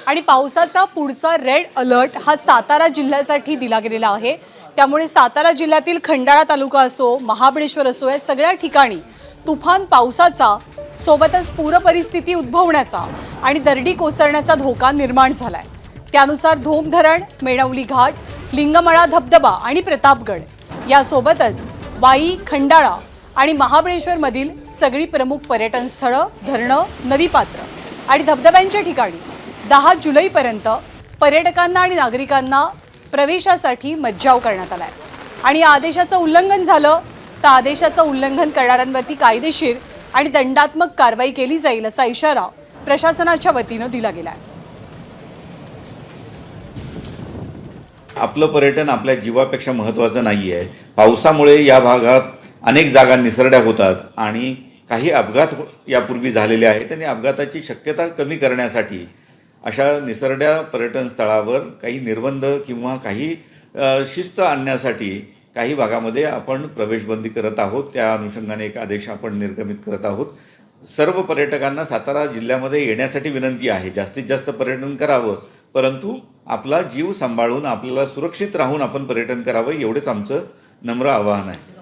आणि पावसाचा पुढचा रेड अलर्ट हा सातारा जिल्ह्यासाठी दिला गेलेला आहे। त्यामुळे सातारा जिल्ह्यातील खंडाळा तालुका असो, महाबळेश्वर असो, या सगळ्या ठिकाणी तुफान पावसाचा सोबतच पूर परिस्थिती उद्भवण्याचा आणि दरडी कोसळण्याचा धोका निर्माण झालाय। त्यानुसार धोम धरण, मेणवली घाट, लिंगमळा धबधबा आणि प्रतापगड यासोबतच वाई, खंडाळा आणि महाबळेश्वर मधील सगळी प्रमुख पर्यटन स्थळं, धरणं, नदीपात्र आणि धबधब्यांच्या ठिकाणी 10 जुलैपर्यंत पर्यटकांना आणि नागरिकांना प्रवेशासाठी मज्जाव करण्यात आलाय। आणि या आदेशाचं उल्लंघन झालं तर आदेशाचं उल्लंघन करणाऱ्यांवरती कायदेशीर आणि दंडात्मक कारवाई केली जाईल असा इशारा प्रशासनाच्या वतीनं दिला गेलाय। आपलं पर्यटन आपल्या जीवापेक्षा महत्त्वाचं नाही आहे। पावसामुळे या भागात अनेक जागा निसरड्या होतात आणि काही अपघात यापूर्वी झालेले आहेत आणि अपघाताची शक्यता कमी करण्यासाठी अशा निसरड्या पर्यटन स्थळावर काही निर्बंध किंवा काही शिस्त आणण्यासाठी काही भागामध्ये आपण प्रवेशबंदी करत आहोत। त्या अनुषंगाने एक आदेश आपण निर्गमित करत आहोत। सर्व पर्यटकांना सातारा जिल्ह्यामध्ये येण्यासाठी विनंती आहे, जास्तीत जास्त पर्यटन करावं, परंतु आपला जीव सांभाळून आपल्याला सुरक्षित राहून आपण पर्यटन करावं एवढेच आमचं नम्र आवाहन आहे।